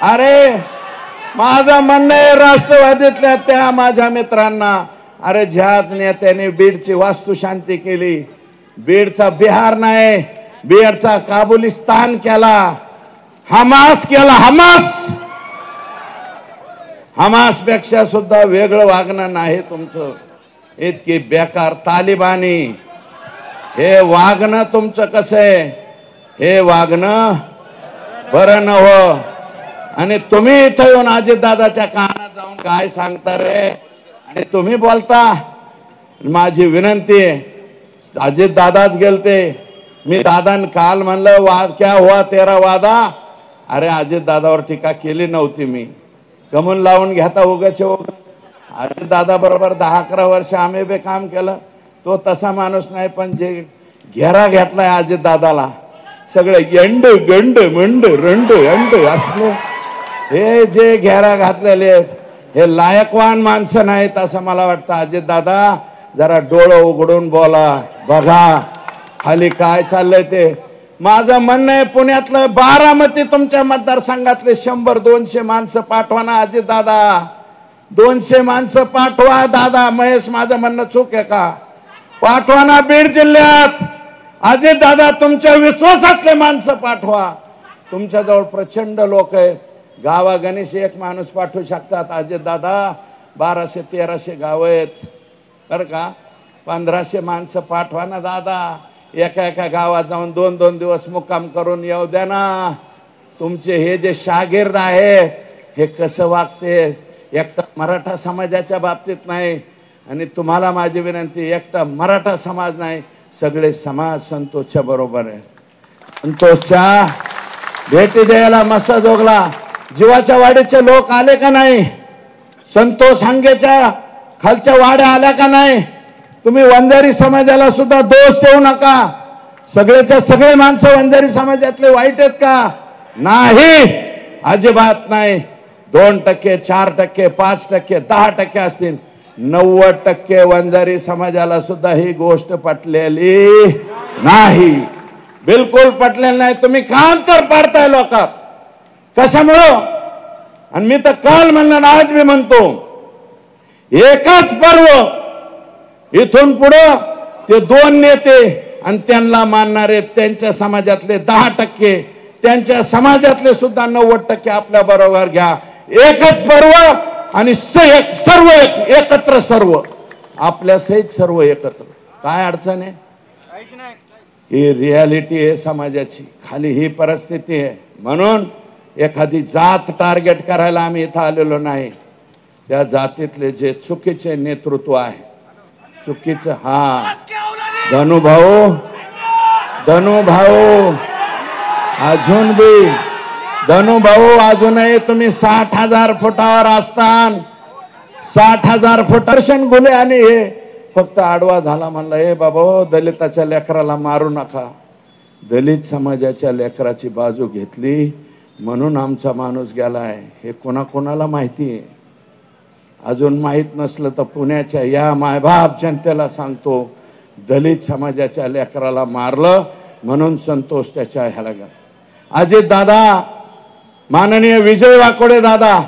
अरे माझं म्हणणं आहे राष्ट्रवादीतल्या त्या माझ्या मित्रांना, अरे ज्या नेत्याने बीडची वास्तुशांती केली, बीडचा बिहार नाही, बीडचा काबुलिस्तान केला, हमास केला, हमास पेक्षा सुद्धा वेगळं वागणं नाही तुमचं. इतकी बेकार तालिबानी हे वागणं तुमचं कसं आहे, हे वागणं बरं नव्ह. आणि तुम्ही इथं येऊन अजितदादाच्या कानात जाऊन काय सांगता रे, आणि तुम्ही बोलता. माझी विनंती आहे, अजितदादाच गेलते, मी दादान काल म्हणलं वाद क्या हुआ तेरा वादा. अरे अजितदादावर टीका केली नव्हती मी, गमून लावून घेता उगाच. अजितदादा बरोबर 10-11 वर्ष आम्ही बे काम केलं, तो तसा माणूस नाही. पण जे घेरा घेतलाय अजितदादाला, सगळे यंड गंड मंड रंड अंड असले हे जे घेरा घातलेले हे लायकवान माणसं नाहीत असं मला वाटतं. अजितदादा जरा डोळं उघडून बोला, बघा खाली काय चाललंय ते. माझं म्हणणं आहे पुण्यातलं बारामती तुमच्या मतदारसंघातले 100-200 माणसं पाठवा ना अजितदादा, 200 माणसं पाठवा दादा. महेश माझं म्हणणं चूक आहे का? पाठवा ना बीड जिल्ह्यात. अजितदादा तुमच्या विश्वासातले माणसं पाठवा, तुमच्याजवळ प्रचंड लोक आहेत. गावागणीशी एक माणूस पाठवू शकतात अजितदादा. 1200-1300 गाव आहेत बरं का. 1500 माणसं पाठवा ना दादा. एका गावात जाऊन 2-2 दिवस मुक्काम करून येऊ द्या ना. तुमचे हे जे शागिर्द आहेत हे कसं वागते, एकटा मराठा समाजाच्या बाबतीत नाही. आणि तुम्हाला माझी विनंती, एकटा मराठा समाज नाही, सगळे समाज संतोषच्या बरोबर आहे. संतोषच्या भेटी द्यायला मसाजोगला जीवाच्या वाडीचे लोक आले का नाही? संतोष हांगेच्या खालच्या वाड्या आल्या का नाही? तुम्ही वंजारी समाजाला सुद्धा दोष देऊ नका. सगळेच्या सगळे माणसं वंजारी समाजातले वाईट आहेत का? नाही, अजिबात नाही. 2%, 4%, 5%, 10% असतील, 90% वंजारी समाजाला सुद्धा ही गोष्ट पटलेली नाही, बिलकुल पटलेली नाही. तुम्ही का अंतर पाडताय लोकात, कशामुळं? आणि मी तर काल म्हणलं ना आज मी म्हणतो, एकच पर्व इथून पुढं ते 2 नेते आणि त्यांना मानणारे त्यांच्या समाजातले 10%, त्यांच्या समाजातले सुद्धा 90% आपल्या बरोबर घ्या. एकच पर्व आणि सर्व एकत्र, सर्व आपल्या सहित सर्व एकत्र. काय अडचण आहे? ही रियालिटी आहे समाजाची. खाली ही परिस्थिती आहे. म्हणून एखादी जात टार्गेट करायला आम्ही इथं आलेलो नाही. त्या जातीतले जे चुकीचे नेतृत्व आहे, चुकीचं, हा धनुभाऊ अजून बी धनुभाऊ अजूनही तुम्ही 60,000 फुटावर असतान, 60,000 फुटार्शन गुन्हे. आणि हे फक्त आडवा झाला म्हणलं, हे बाबा दलिताच्या लेकराला मारू नका. दलित समाजाच्या लेकराची बाजू घेतली म्हणून आमचा माणूस गेलाय. हे कोणाकोणाला माहिती आहे? अजून माहित नसलं तर पुण्याच्या या मायबाप जनतेला सांगतो, दलित समाजाच्या लेकराला मारलं म्हणून संतोष त्याच्या ह्याला गेला. अजित दादा, माननीय विजय वाकोडे दादा,